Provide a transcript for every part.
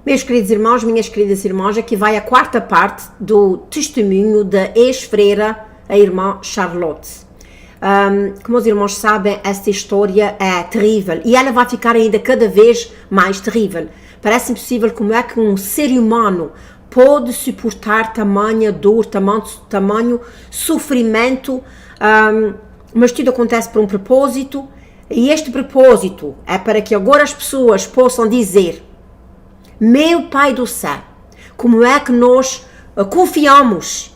Meus queridos irmãos, minhas queridas irmãs, aqui vai a quarta parte do testemunho da ex-freira, a irmã Charlotte. Como os irmãos sabem, esta história é terrível e ela vai ficar ainda cada vez mais terrível. Parece impossível como é que um ser humano pode suportar tamanha dor, tamanho sofrimento, mas tudo acontece por um propósito, e este propósito é para que agora as pessoas possam dizer: meu Pai do céu, como é que nós confiamos?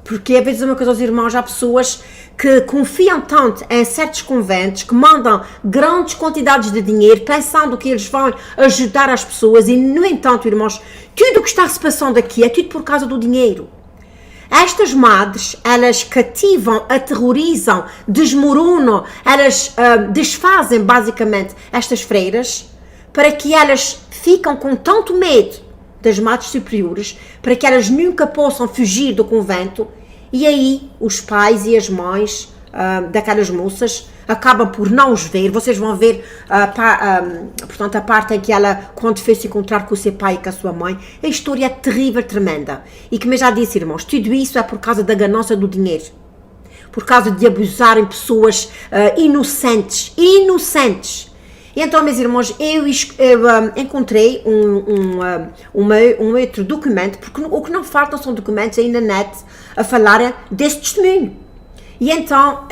Porque às vezes uma coisa aos irmãos, há pessoas que confiam tanto em certos conventos, que mandam grandes quantidades de dinheiro, pensando que eles vão ajudar as pessoas, e no entanto, irmãos, tudo o que está se passando aqui é tudo por causa do dinheiro. Estas madres, elas cativam, aterrorizam, desmoronam, elas desfazem basicamente estas freiras, para que elas ficam com tanto medo das madres superiores, para que elas nunca possam fugir do convento, e aí os pais e as mães daquelas moças acabam por não os ver. Vocês vão ver portanto, a parte em que ela, quando foi se encontrar com o seu pai e com a sua mãe, a história é terrível, tremenda, e como eu já disse, irmãos, tudo isso é por causa da ganância do dinheiro, por causa de abusarem pessoas inocentes. E então, meus irmãos, eu encontrei um outro documento, porque o que não faltam são documentos aí na net a falar desse testemunho. E então,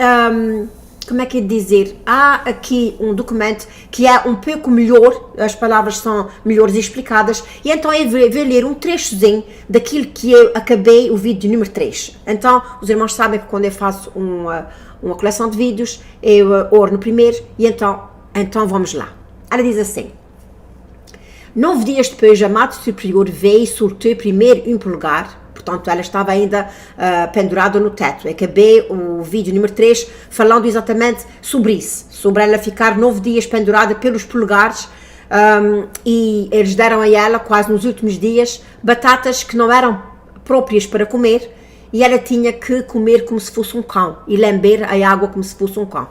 como é que é dizer? Há aqui um documento que é um pouco melhor, as palavras são melhores explicadas, e então eu vou ler um trechozinho daquilo que eu acabei o vídeo número 3. Então, os irmãos sabem que quando eu faço uma coleção de vídeos, eu oro no primeiro, e então vamos lá. Ela diz assim: 9 dias depois, a Madre Superior veio e sortou primeiro um polegar. Portanto, ela estava ainda pendurada no teto. Acabei o vídeo número 3 falando exatamente sobre isso, sobre ela ficar 9 dias pendurada pelos polegares, e eles deram a ela, quase nos últimos dias, batatas que não eram próprias para comer, e ela tinha que comer como se fosse um cão e lamber a água como se fosse um cão.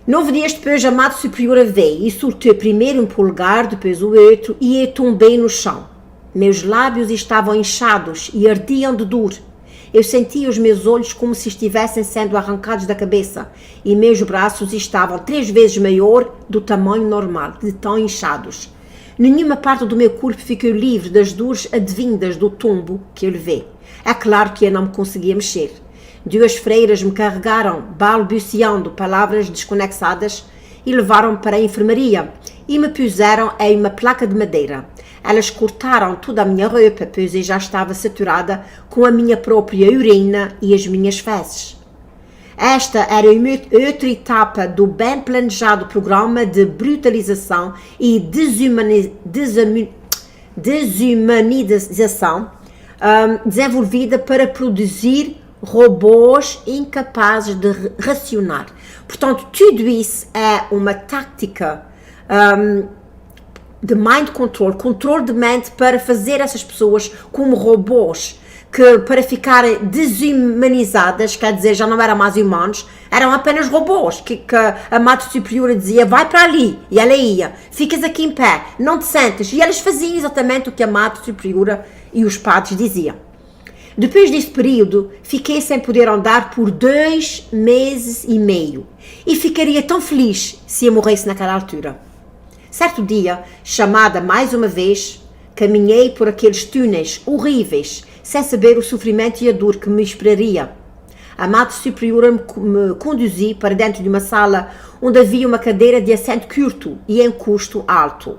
9 dias depois, a Madre Superiora veio e sortou primeiro um polegar, depois o outro, e eu tombei no chão. Meus lábios estavam inchados e ardiam de dor. Eu sentia os meus olhos como se estivessem sendo arrancados da cabeça, e meus braços estavam 3 vezes maior do tamanho normal, de tão inchados. Nenhuma parte do meu corpo ficou livre das dores advindas do tombo que eu levei. É claro que eu não me conseguia mexer. 2 freiras me carregaram, balbuciando palavras desconexadas, e levaram-me para a enfermaria e me puseram em uma placa de madeira. Elas cortaram toda a minha roupa, pois eu já estava saturada com a minha própria urina e as minhas fezes. Esta era uma outra etapa do bem planejado programa de brutalização e desumanização desenvolvida para produzir robôs incapazes de racionar. Portanto, tudo isso é uma tática de mind control, controle de mente, para fazer essas pessoas como robôs, que para ficarem desumanizadas, quer dizer, já não eram mais humanos, eram apenas robôs, que a Madre Superiora dizia: vai para ali, e ela ia, ficas aqui em pé, não te sentes, e elas faziam exatamente o que a Madre Superiora e os padres diziam. Depois desse período, fiquei sem poder andar por 2 meses e meio, e ficaria tão feliz se eu morresse naquela altura. Certo dia, chamada mais uma vez, caminhei por aqueles túneis horríveis, sem saber o sofrimento e a dor que me esperaria. A Madre Superiora me conduziu para dentro de uma sala onde havia uma cadeira de assento curto e em custo alto.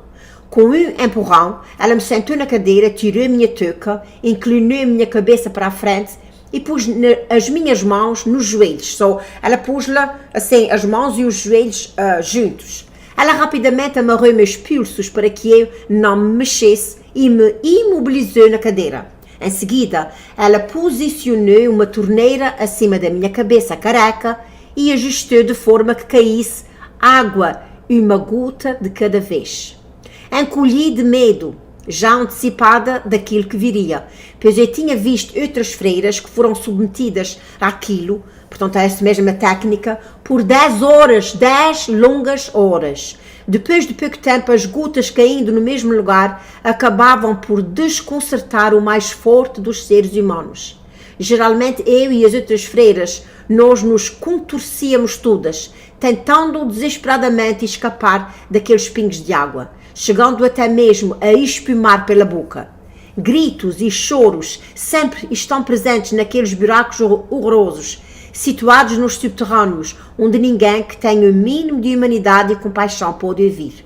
Com um empurrão, ela me sentou na cadeira, tirou a minha touca, inclinou a minha cabeça para a frente e pôs as minhas mãos nos joelhos. Ela pôs-la assim, as mãos e os joelhos juntos. Ela rapidamente amarrou meus pulsos para que eu não me mexesse e me imobilizou na cadeira. Em seguida, ela posicionou uma torneira acima da minha cabeça careca e ajustou de forma que caísse água, uma gota de cada vez. Encolhi de medo, já antecipada daquilo que viria, pois eu tinha visto outras freiras que foram submetidas àquilo, portanto é essa mesma técnica, por 10 horas, 10 longas horas. Depois de pouco tempo, as gotas caindo no mesmo lugar acabavam por desconcertar o mais forte dos seres humanos. Geralmente eu e as outras freiras, nós nos contorcíamos todas, tentando desesperadamente escapar daqueles pingos de água, chegando até mesmo a espumar pela boca. Gritos e choros sempre estão presentes naqueles buracos horrorosos, situados nos subterrâneos, onde ninguém que tenha o mínimo de humanidade e compaixão pode ouvir.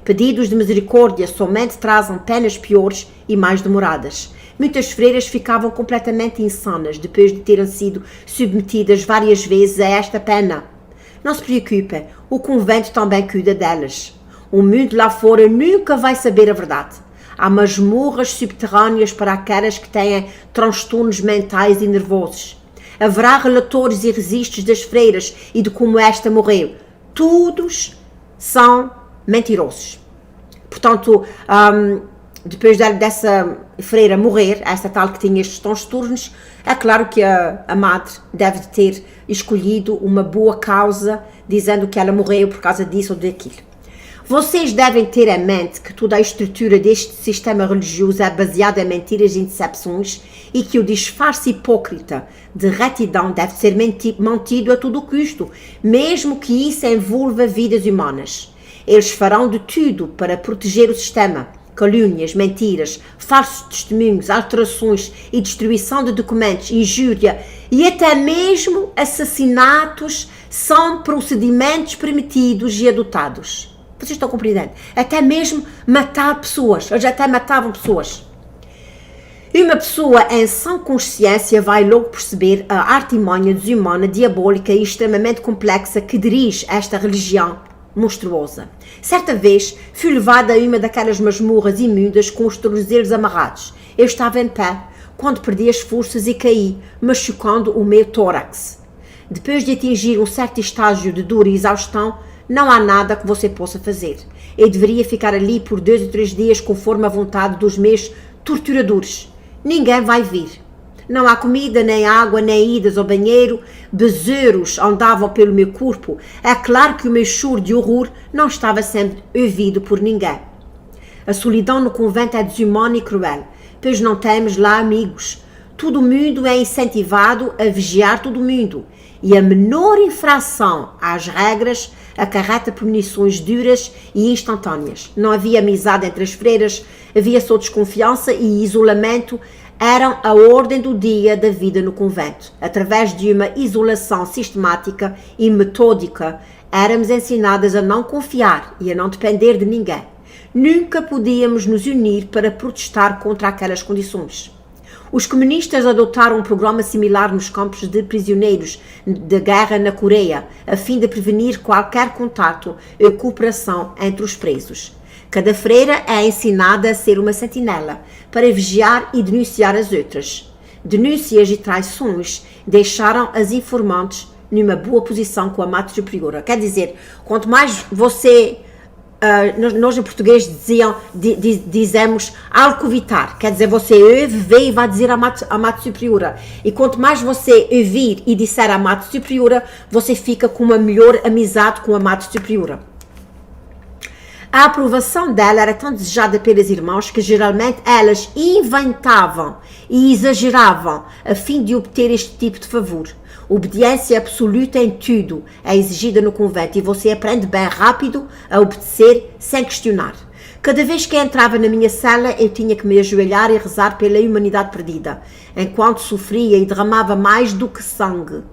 Pedidos de misericórdia somente trazem penas piores e mais demoradas. Muitas freiras ficavam completamente insanas depois de terem sido submetidas várias vezes a esta pena. Não se preocupem, o convento também cuida delas. O mundo lá fora nunca vai saber a verdade. Há masmorras subterrâneas para aquelas que têm transtornos mentais e nervosos. Haverá relatores e registros das freiras e de como esta morreu. Todos são mentirosos. Portanto, depois dessa freira morrer, esta tal que tinha estes transtornos, é claro que a madre deve ter escolhido uma boa causa, dizendo que ela morreu por causa disso ou daquilo. Vocês devem ter em mente que toda a estrutura deste sistema religioso é baseada em mentiras e decepções e que o disfarce hipócrita de retidão deve ser mantido a todo custo, mesmo que isso envolva vidas humanas. Eles farão de tudo para proteger o sistema. Calúnias, mentiras, falsos testemunhos, alterações e destruição de documentos, injúria e até mesmo assassinatos são procedimentos permitidos e adotados. Vocês estão compreendendo? Até mesmo matar pessoas. Eles até matavam pessoas. Uma pessoa em sã consciência vai logo perceber a artimanha desumana, diabólica e extremamente complexa que dirige esta religião monstruosa. Certa vez fui levada a uma daquelas masmorras imundas com os tornozelos amarrados. Eu estava em pé quando perdi as forças e caí, machucando o meu tórax. Depois de atingir um certo estágio de dor e exaustão, não há nada que você possa fazer. Eu deveria ficar ali por 2 ou 3 dias conforme a vontade dos meus torturadores. Ninguém vai vir. Não há comida, nem água, nem idas ao banheiro. Besouros andavam pelo meu corpo. É claro que o meu choro de horror não estava sendo ouvido por ninguém. A solidão no convento é desumana e cruel, pois não temos lá amigos. Todo mundo é incentivado a vigiar todo mundo. E a menor infração às regras acarreta punições duras e instantâneas. Não havia amizade entre as freiras, havia só desconfiança e isolamento eram a ordem do dia da vida no convento. Através de uma isolação sistemática e metódica, éramos ensinadas a não confiar e a não depender de ninguém. Nunca podíamos nos unir para protestar contra aquelas condições. Os comunistas adotaram um programa similar nos campos de prisioneiros de guerra na Coreia, a fim de prevenir qualquer contato ou cooperação entre os presos. Cada freira é ensinada a ser uma sentinela, para vigiar e denunciar as outras. Denúncias e traições deixaram as informantes numa boa posição com a Madre Superiora. Quer dizer, quanto mais você... nós em português dizemos alcovitar, quer dizer, você ouve, vê e vai dizer à Madre Superiora. E quanto mais você ouvir e disser à Madre Superiora, você fica com uma melhor amizade com a Madre Superiora. A aprovação dela era tão desejada pelas irmãs que geralmente elas inventavam e exageravam a fim de obter este tipo de favor. Obediência absoluta em tudo é exigida no convento e você aprende bem rápido a obedecer sem questionar. Cada vez que entrava na minha cela, eu tinha que me ajoelhar e rezar pela humanidade perdida, enquanto sofria e derramava mais do que sangue.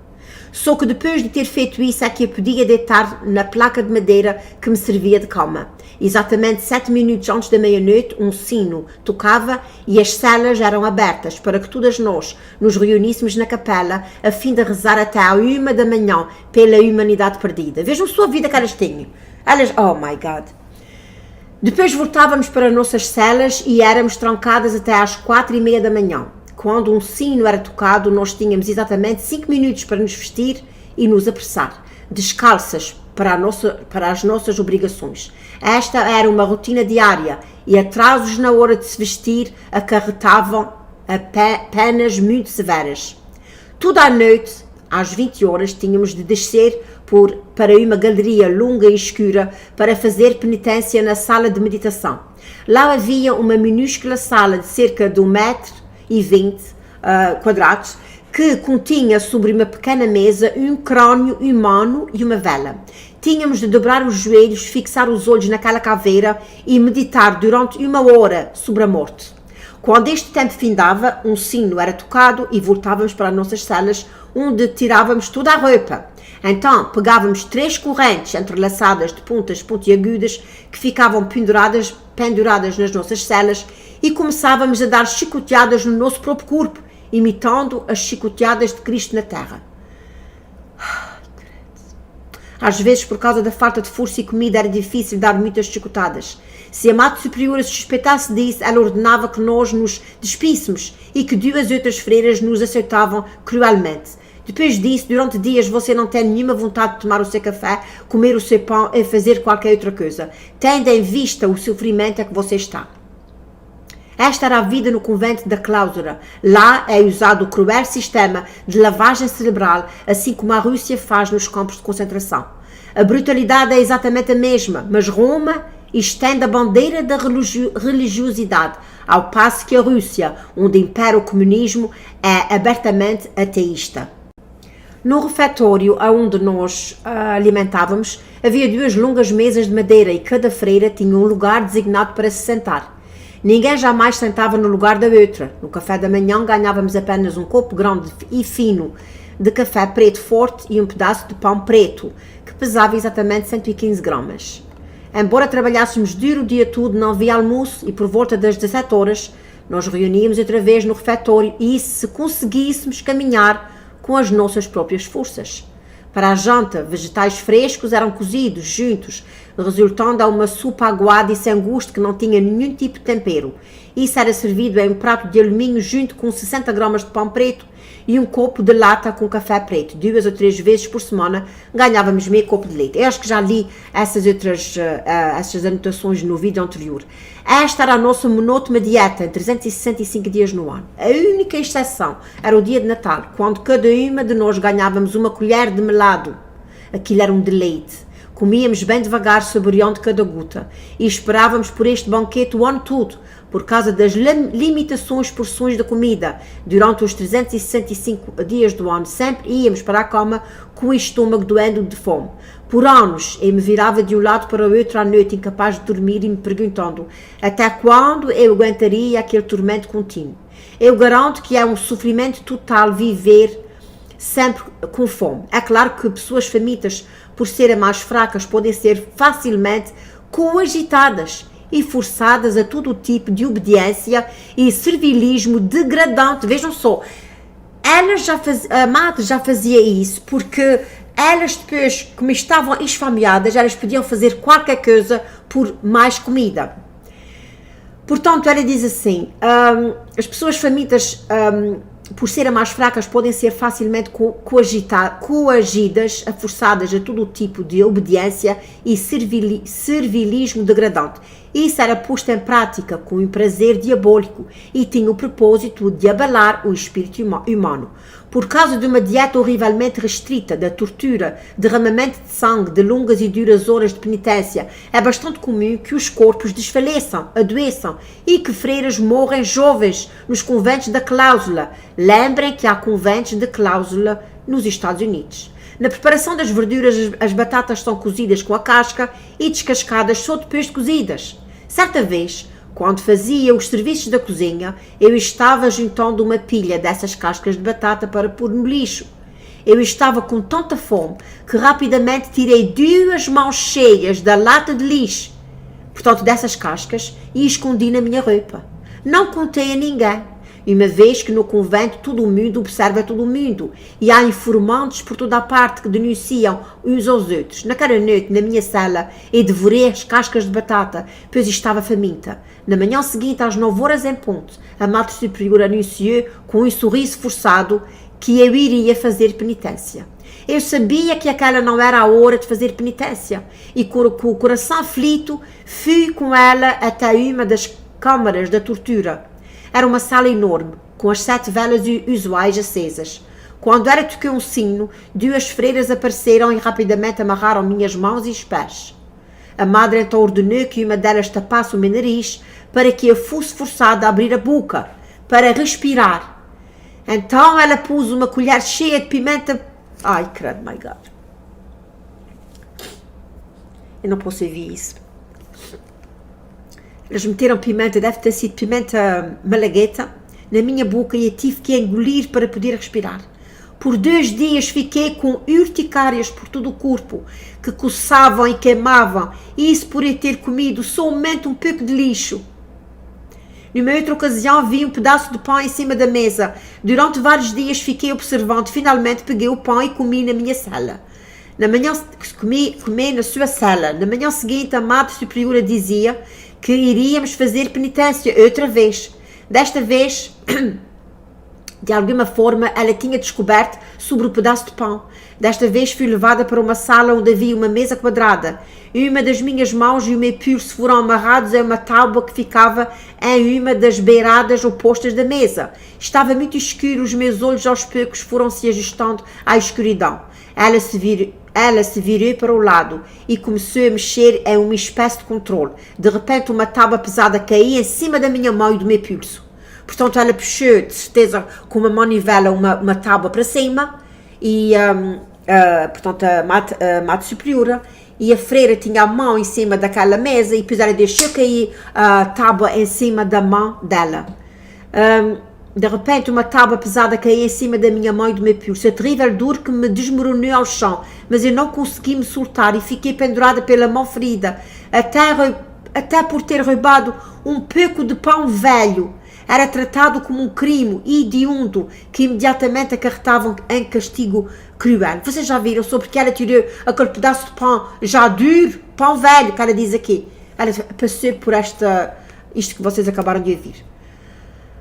Só que depois de ter feito isso é que eu podia deitar na placa de madeira que me servia de cama. Exatamente 7 minutos antes da meia-noite, um sino tocava e as celas eram abertas para que todas nós nos reuníssemos na capela a fim de rezar até à 1 da manhã pela humanidade perdida. Vejam só a vida que elas tinham. Elas, oh my God. Depois voltávamos para as nossas celas e éramos trancadas até às 4:30 da manhã. Quando um sino era tocado, nós tínhamos exatamente 5 minutos para nos vestir e nos apressar, descalças para as nossas obrigações. Esta era uma rotina diária e atrasos na hora de se vestir acarretavam penas muito severas. Toda a noite às 20 horas, tínhamos de descer para uma galeria longa e escura para fazer penitência na sala de meditação. Lá havia uma minúscula sala de cerca de 1,20 m quadrados, que continha sobre uma pequena mesa um crânio humano e uma vela. Tínhamos de dobrar os joelhos, fixar os olhos naquela caveira e meditar durante 1 hora sobre a morte. Quando este tempo findava, um sino era tocado e voltávamos para as nossas celas, onde tirávamos toda a roupa. Então, pegávamos 3 correntes entrelaçadas de pontas pontiagudas que ficavam penduradas nas nossas celas e começávamos a dar chicoteadas no nosso próprio corpo, imitando as chicoteadas de Cristo na terra. Às vezes, por causa da falta de força e comida, era difícil dar muitas chicotadas. Se a Madre Superiora se suspeitasse disso, ela ordenava que nós nos despíssemos e que 2 outras freiras nos aceitavam cruelmente. Depois disso, durante dias, você não tem nenhuma vontade de tomar o seu café, comer o seu pão e fazer qualquer outra coisa. Tendo em vista o sofrimento a que você está. Esta era a vida no convento da Clausura. Lá é usado o cruel sistema de lavagem cerebral, assim como a Rússia faz nos campos de concentração. A brutalidade é exatamente a mesma, mas Roma estende a bandeira da religiosidade, ao passo que a Rússia, onde impera o comunismo, é abertamente ateísta. No refeitório onde nós alimentávamos, havia 2 longas mesas de madeira e cada freira tinha um lugar designado para se sentar. Ninguém jamais sentava no lugar da outra. No café da manhã ganhávamos apenas um copo grande e fino de café preto forte e um pedaço de pão preto, que pesava exatamente 115 gramas. Embora trabalhássemos duro o dia todo, não havia almoço e por volta das 17 horas nós reuníamos outra vez no refeitório e se conseguíssemos caminhar com as nossas próprias forças. Para a janta, vegetais frescos eram cozidos juntos, resultando a uma sopa aguada e sem gosto que não tinha nenhum tipo de tempero. Isso era servido em um prato de alumínio junto com 60 gramas de pão preto e um copo de lata com café preto. 2 ou 3 vezes por semana ganhávamos meio copo de leite. Eu acho que já li essas anotações no vídeo anterior. Esta era a nossa monótona dieta em 365 dias no ano. A única exceção era o dia de Natal, quando cada uma de nós ganhávamos uma colher de melado. Aquilo era um deleite. Comíamos bem devagar, saboreando cada gota, e esperávamos por este banquete o ano todo, por causa das limitações porções da comida. Durante os 365 dias do ano, sempre íamos para a cama com o estômago doendo de fome. Por anos, eu me virava de um lado para o outro à noite, incapaz de dormir e me perguntando até quando eu aguentaria aquele tormento contínuo. Eu garanto que é um sofrimento total viver sempre com fome. É claro que pessoas famintas, por serem mais fracas, podem ser facilmente coagitadas e forçadas a todo tipo de obediência e servilismo degradante. Vejam só, a Madre já fazia isso porque elas depois, como estavam esfomeadas, elas podiam fazer qualquer coisa por mais comida. Portanto, ela diz assim, as pessoas famintas, por serem mais fracas, podem ser facilmente coagidas, forçadas a todo tipo de obediência e servilismo degradante. Isso era posto em prática com um prazer diabólico e tinha o propósito de abalar o espírito humano. Por causa de uma dieta horrivelmente restrita, da tortura, derramamento de sangue, de longas e duras horas de penitência, é bastante comum que os corpos desfaleçam, adoeçam e que freiras morrem jovens nos conventos da Cláusula. Lembrem que há conventos de Cláusula nos Estados Unidos. Na preparação das verduras, as batatas são cozidas com a casca e descascadas só depois de cozidas. Certa vez, quando fazia os serviços da cozinha, eu estava juntando uma pilha dessas cascas de batata para pôr no lixo. Eu estava com tanta fome que rapidamente tirei 2 mãos cheias da lata de lixo, portanto dessas cascas, e escondi na minha roupa. Não contei a ninguém. Uma vez que no convento todo o mundo observa todo o mundo e há informantes por toda a parte que denunciam uns aos outros. Naquela noite, na minha sala, eu devorei as cascas de batata, pois estava faminta. Na manhã seguinte, às 9 horas em ponto, a Madre Superiora anunciou com um sorriso forçado que eu iria fazer penitência. Eu sabia que aquela não era a hora de fazer penitência e com o coração aflito fui com ela até uma das câmaras da tortura. Era uma sala enorme, com as 7 velas usuais acesas. Quando ela tocou um sino, 2 freiras apareceram e rapidamente amarraram minhas mãos e os pés. A madre então ordenou que uma delas tapasse o meu nariz para que eu fosse forçada a abrir a boca, para respirar. Então ela pôs uma colher cheia de pimenta. Ai, credo, my God. Eu não posso ouvir isso. Eles meteram pimenta, deve ter sido pimenta malagueta, na minha boca e eu tive que engolir para poder respirar. Por 2 dias fiquei com urticárias por todo o corpo, que coçavam e queimavam, e isso por eu ter comido somente um pouco de lixo. Numa outra ocasião vi um pedaço de pão em cima da mesa. Durante vários dias fiquei observando, finalmente peguei o pão e comi na minha sala. Na manhã, comi na sua sala. Na manhã seguinte a Madre Superiora dizia que iríamos fazer penitência outra vez. Desta vez, de alguma forma, ela tinha descoberto sobre o pedaço de pão. Desta vez fui levada para uma sala onde havia uma mesa quadrada. Uma das minhas mãos e o meu pulso foram amarrados a uma tábua que ficava em uma das beiradas opostas da mesa. Estava muito escuro, os meus olhos aos poucos foram se ajustando à escuridão. Ela se virou para o lado e começou a mexer em uma espécie de controle. De repente uma tábua pesada caiu em cima da minha mão e do meu pulso. Portanto, ela puxou, de certeza, com uma manivela uma tábua para cima e, portanto, a Madre Superiora e a freira tinha a mão em cima daquela mesa e depois ela deixou cair a tábua em cima da mão dela. De repente, uma tábua pesada caiu em cima da minha mão e do meu pulso. A terrível dor que me desmoronou ao chão, mas eu não consegui me soltar e fiquei pendurada pela mão ferida, até por ter roubado um pouco de pão velho. Era tratado como um crime hediondo que imediatamente acarretavam em castigo cruel. Vocês já viram sobre que ela tirou aquele pedaço de pão já duro, pão velho, que ela diz aqui. Ela passou por isto que vocês acabaram de ouvir.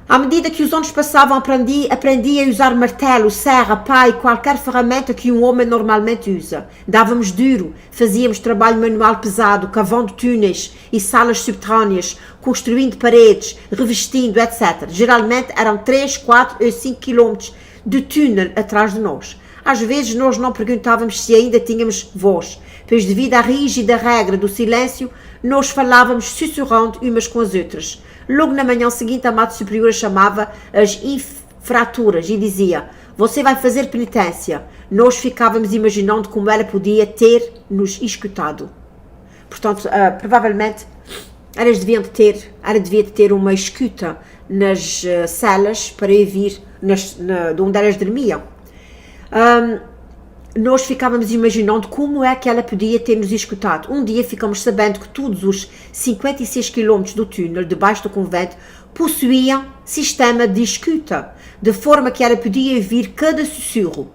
À medida que os anos passavam, aprendi a usar martelo, serra, pá e qualquer ferramenta que um homem normalmente usa. Dávamos duro, fazíamos trabalho manual pesado, cavando túneis e salas subterrâneas, construindo paredes, revestindo, etc. Geralmente eram 3, 4 ou 5 quilômetros de túnel atrás de nós. Às vezes nós não perguntávamos se ainda tínhamos voz, pois devido à rígida regra do silêncio, nós falávamos sussurrando umas com as outras. Logo na manhã seguinte, a Madre Superiora chamava as infraturas e dizia: você vai fazer penitência. Nós ficávamos imaginando como ela podia ter nos escutado. Portanto, provavelmente, ela devia ter uma escuta nas celas para ouvir de onde elas dormiam. Nós ficávamos imaginando como é que ela podia ter nos escutado. Um dia ficamos sabendo que todos os 56 km do túnel debaixo do convento possuíam sistema de escuta, de forma que ela podia ouvir cada sussurro.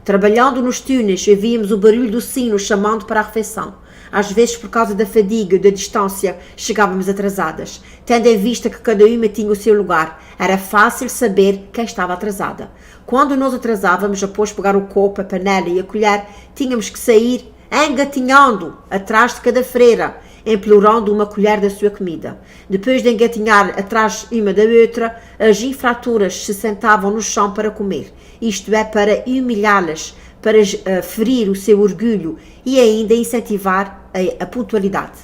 Trabalhando nos túneis, ouvíamos o barulho do sino chamando para a refeição. Às vezes, por causa da fadiga e da distância, chegávamos atrasadas. Tendo em vista que cada uma tinha o seu lugar, era fácil saber quem estava atrasada. Quando nos atrasávamos, após pegar o copo, a panela e a colher, tínhamos que sair engatinhando atrás de cada freira, implorando uma colher da sua comida. Depois de engatinhar atrás uma da outra, as infraturas se sentavam no chão para comer, isto é, para humilhá-las, para ferir o seu orgulho e ainda incentivar a pontualidade.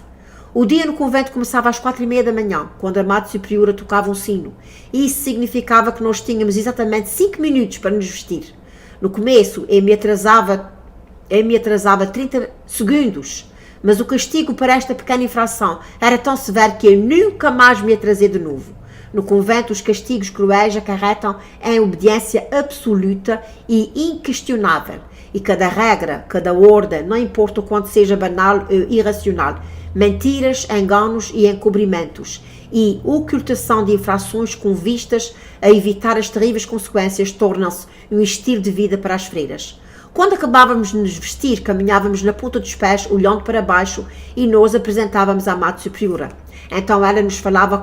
O dia no convento começava às 4h30 da manhã, quando a Madre Superiora tocava um sino. Isso significava que nós tínhamos exatamente 5 minutos para nos vestir. No começo, eu me atrasava 30 segundos, mas o castigo para esta pequena infração era tão severo que eu nunca mais me atrasei de novo. No convento, os castigos cruéis acarretam em obediência absoluta e inquestionável. E cada regra, cada ordem, não importa o quanto seja banal ou irracional, mentiras, enganos e encobrimentos e ocultação de infrações com vistas a evitar as terríveis consequências tornam-se um estilo de vida para as freiras. Quando acabávamos de nos vestir, caminhávamos na ponta dos pés, olhando para baixo, e nós apresentávamos à Madre Superiora. Então ela nos falava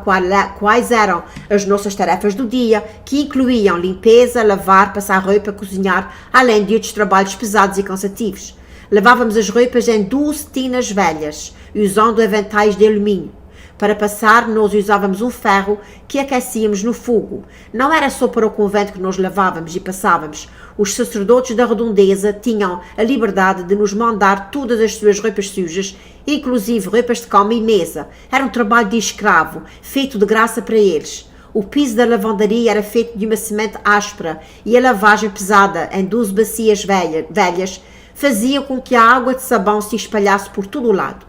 quais eram as nossas tarefas do dia, que incluíam limpeza, lavar, passar roupa, cozinhar, além de outros trabalhos pesados e cansativos. Lavávamos as roupas em 12 tinas velhas, usando aventais de alumínio. Para passar, nós usávamos um ferro que aquecíamos no fogo. Não era só para o convento que nós lavávamos e passávamos. Os sacerdotes da redondeza tinham a liberdade de nos mandar todas as suas roupas sujas, inclusive roupas de cama e mesa. Era um trabalho de escravo, feito de graça para eles. O piso da lavandaria era feito de uma semente áspera e a lavagem pesada em 12 bacias velhas fazia com que a água de sabão se espalhasse por todo o lado.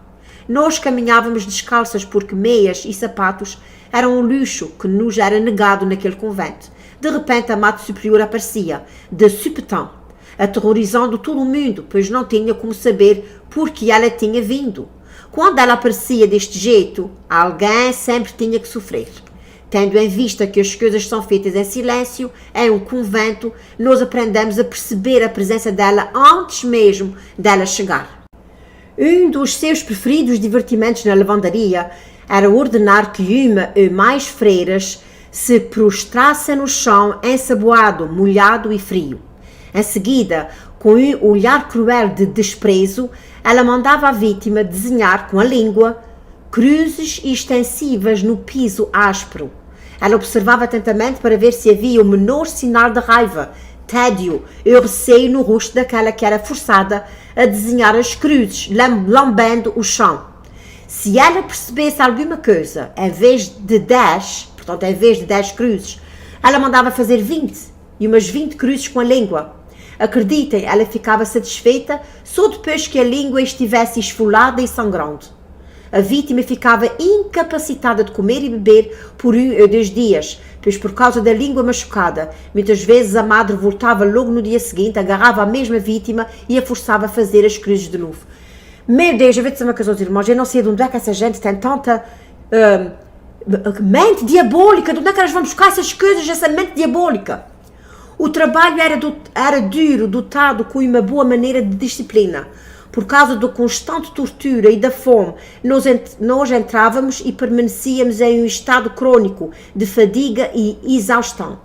Nós caminhávamos descalças porque meias e sapatos eram um luxo que nos era negado naquele convento. De repente a Madre Superiora aparecia, de supetão, aterrorizando todo o mundo, pois não tinha como saber por que ela tinha vindo. Quando ela aparecia deste jeito, alguém sempre tinha que sofrer. Tendo em vista que as coisas são feitas em silêncio, em um convento, nós aprendemos a perceber a presença dela antes mesmo dela chegar. Um dos seus preferidos divertimentos na lavandaria era ordenar que uma ou mais freiras se prostrassem no chão ensaboado, molhado e frio. Em seguida, com um olhar cruel de desprezo, ela mandava a vítima desenhar com a língua cruzes extensivas no piso áspero. Ela observava atentamente para ver se havia o menor sinal de raiva, tédio ou receio no rosto daquela que era forçada a desenhar as cruzes, lambendo o chão. Se ela percebesse alguma coisa, em vez de 10 cruzes, ela mandava fazer 20 e umas 20 cruzes com a língua. Acreditem, ela ficava satisfeita só depois que a língua estivesse esfolada e sangrando. A vítima ficava incapacitada de comer e beber por 1 ou 2 dias, pois por causa da língua machucada, muitas vezes a madre voltava logo no dia seguinte, agarrava a mesma vítima e a forçava a fazer as cruzes de novo. Meu Deus, eu vou dizer uma coisa aos irmãos, eu não sei de onde é que essa gente tem tanta mente diabólica, de onde é que elas vão buscar essas coisas, essa mente diabólica? O trabalho era duro, dotado com uma boa maneira de disciplina. Por causa da constante tortura e da fome, nós entrávamos e permanecíamos em um estado crônico de fadiga e exaustão.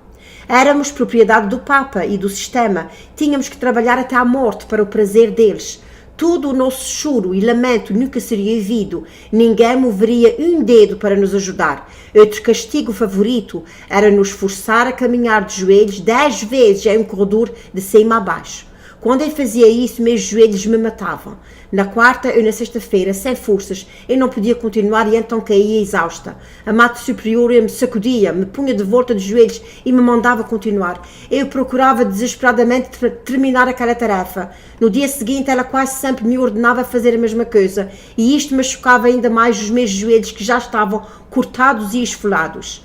Éramos propriedade do Papa e do sistema, tínhamos que trabalhar até à morte para o prazer deles. Todo o nosso choro e lamento nunca seria ouvido, ninguém moveria um dedo para nos ajudar. Outro castigo favorito era nos forçar a caminhar de joelhos 10 vezes em um corredor de cima a baixo. Quando eu fazia isso, meus joelhos me matavam. Na quarta ou na sexta-feira, sem forças, eu não podia continuar e então caía exausta. A Madre Superiora me sacudia, me punha de volta de joelhos e me mandava continuar. Eu procurava desesperadamente terminar aquela tarefa. No dia seguinte, ela quase sempre me ordenava fazer a mesma coisa e isto machucava ainda mais os meus joelhos que já estavam cortados e esfolados.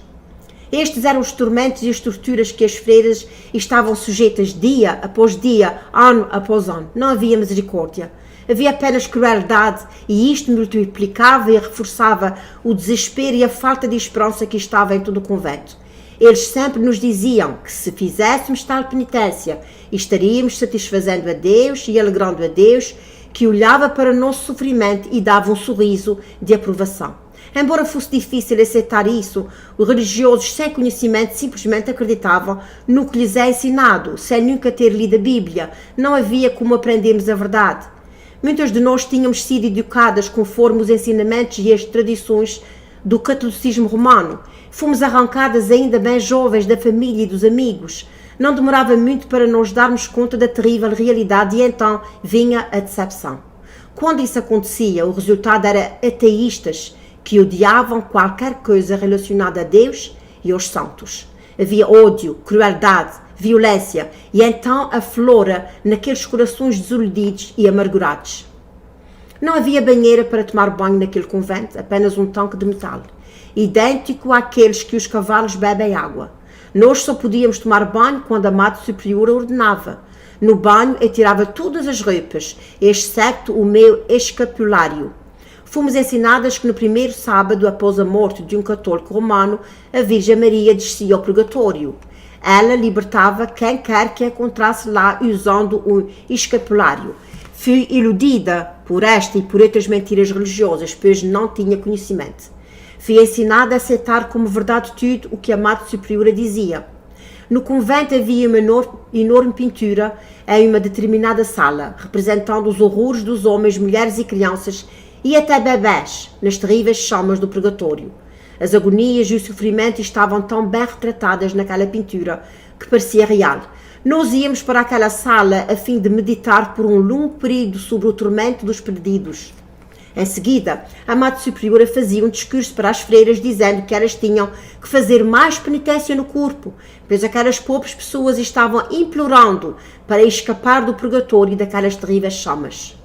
Estes eram os tormentos e as torturas que as freiras estavam sujeitas dia após dia, ano após ano. Não havia misericórdia. Havia apenas crueldade e isto multiplicava e reforçava o desespero e a falta de esperança que estava em todo o convento. Eles sempre nos diziam que se fizéssemos tal penitência, estaríamos satisfazendo a Deus e alegrando a Deus, que olhava para o nosso sofrimento e dava um sorriso de aprovação. Embora fosse difícil aceitar isso, os religiosos sem conhecimento simplesmente acreditavam no que lhes é ensinado, sem nunca ter lido a Bíblia. Não havia como aprendermos a verdade. Muitas de nós tínhamos sido educadas conforme os ensinamentos e as tradições do catolicismo romano. Fomos arrancadas ainda bem jovens da família e dos amigos. Não demorava muito para nos darmos conta da terrível realidade e então vinha a decepção. Quando isso acontecia, o resultado era ateístas que odiavam qualquer coisa relacionada a Deus e aos santos. Havia ódio, crueldade, violência e então aflora naqueles corações desiludidos e amargurados. Não havia banheira para tomar banho naquele convento, apenas um tanque de metal, idêntico àqueles que os cavalos bebem água. Nós só podíamos tomar banho quando a Madre Superiora ordenava. No banho eu tirava todas as roupas, exceto o meu escapulário. Fomos ensinadas que no primeiro sábado após a morte de um católico romano, a Virgem Maria descia ao purgatório. Ela libertava quem quer que encontrasse lá usando um escapulário. Fui iludida por esta e por outras mentiras religiosas, pois não tinha conhecimento. Fui ensinada a aceitar como verdade tudo o que a Madre Superiora dizia. No convento havia uma enorme pintura em uma determinada sala, representando os horrores dos homens, mulheres e crianças e até bebés nas terríveis chamas do purgatório. As agonias e o sofrimento estavam tão bem retratadas naquela pintura que parecia real. Nós íamos para aquela sala a fim de meditar por um longo período sobre o tormento dos perdidos. Em seguida, a Madre Superiora fazia um discurso para as freiras dizendo que elas tinham que fazer mais penitência no corpo, pois aquelas pobres pessoas estavam implorando para escapar do purgatório e daquelas terríveis chamas.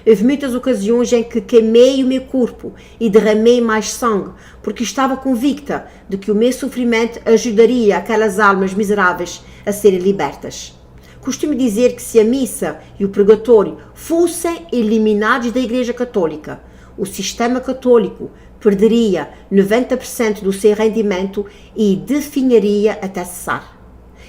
Houve muitas ocasiões em que queimei o meu corpo e derramei mais sangue, porque estava convicta de que o meu sofrimento ajudaria aquelas almas miseráveis a serem libertas. Costumo dizer que se a missa e o purgatório fossem eliminados da Igreja Católica, o sistema católico perderia 90% do seu rendimento e definharia até cessar.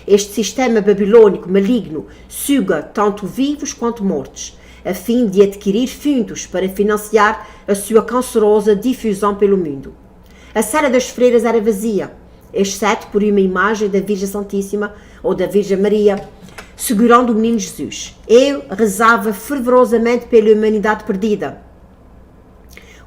Este sistema babilônico maligno suga tanto vivos quanto mortos, a fim de adquirir fundos para financiar a sua cancerosa difusão pelo mundo. A sala das freiras era vazia, exceto por uma imagem da Virgem Santíssima ou da Virgem Maria, segurando o menino Jesus. Eu rezava fervorosamente pela humanidade perdida.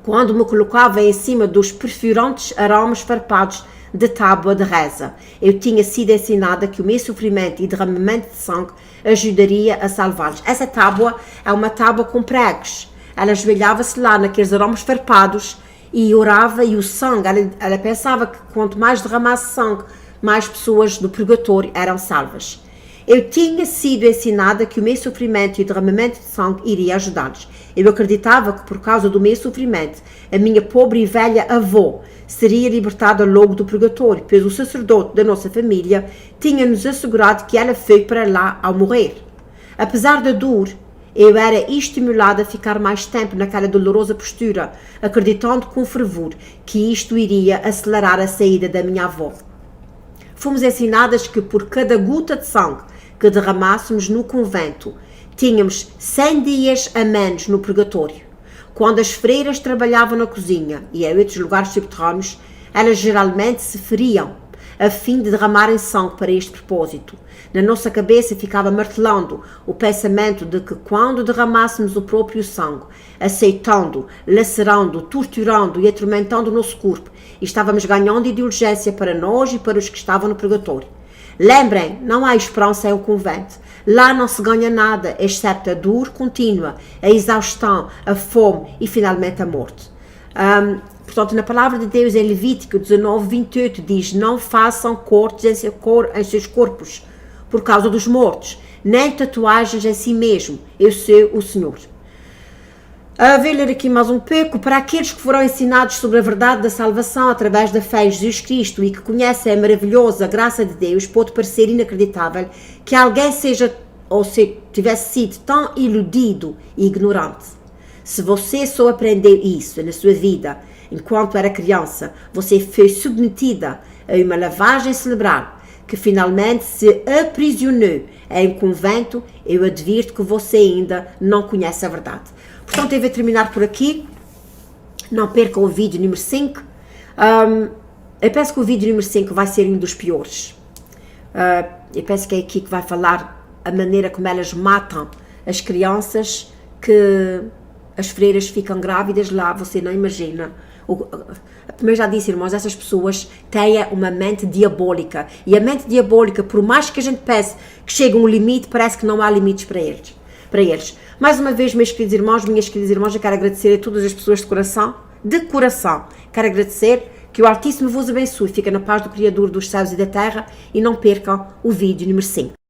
Quando me colocava em cima dos perfurantes arames farpados de tábua de reza, eu tinha sido ensinada que o meu sofrimento e derramamento de sangue ajudaria a salvá-los. Essa tábua é uma tábua com pregos. Ela ajoelhava-se lá naqueles arames farpados e orava, e o sangue, ela pensava que quanto mais derramasse sangue, mais pessoas do purgatório eram salvas. Eu tinha sido ensinada que o meu sofrimento e o derramamento de sangue iria ajudá-los. Eu acreditava que por causa do meu sofrimento, a minha pobre e velha avó seria libertada logo do purgatório, pois o sacerdote da nossa família tinha-nos assegurado que ela foi para lá ao morrer. Apesar da dor, eu era estimulada a ficar mais tempo naquela dolorosa postura, acreditando com fervor que isto iria acelerar a saída da minha avó. Fomos ensinadas que por cada gota de sangue que derramássemos no convento, tínhamos 100 dias a menos no purgatório. Quando as freiras trabalhavam na cozinha e em outros lugares subterrâneos, elas geralmente se feriam, a fim de derramarem sangue para este propósito. Na nossa cabeça ficava martelando o pensamento de que quando derramássemos o próprio sangue, aceitando, lacerando, torturando e atormentando o nosso corpo, estávamos ganhando indulgência para nós e para os que estavam no purgatório. Lembrem, não há esperança em um convento. Lá não se ganha nada, exceto a dor contínua, a exaustão, a fome e finalmente a morte. Portanto, na palavra de Deus em Levítico 19:28 diz: não façam cortes em seus corpos por causa dos mortos, nem tatuagens em si mesmo. Eu sou o Senhor. Vou ler aqui mais um pouco. Para aqueles que foram ensinados sobre a verdade da salvação através da fé em Jesus Cristo e que conhecem a maravilhosa graça de Deus, pode parecer inacreditável que alguém tivesse sido tão iludido e ignorante. Se você só aprendeu isso na sua vida enquanto era criança, você foi submetida a uma lavagem cerebral que finalmente se aprisionou em um convento, eu advirto que você ainda não conhece a verdade. Portanto, eu vou terminar por aqui. Não percam o vídeo número 5. Eu penso que o vídeo número 5 vai ser um dos piores. Eu penso que é aqui que vai falar a maneira como elas matam as crianças, que as freiras ficam grávidas lá, você não imagina. Como eu já disse, irmãos, essas pessoas têm uma mente diabólica. E a mente diabólica, por mais que a gente pense que chega a um limite, parece que não há limites para eles. Mais uma vez, meus queridos irmãos, minhas queridas irmãs, eu quero agradecer a todas as pessoas de coração. Quero agradecer, que o Altíssimo vos abençoe. Fica na paz do Criador dos céus e da terra e não percam o vídeo número 5.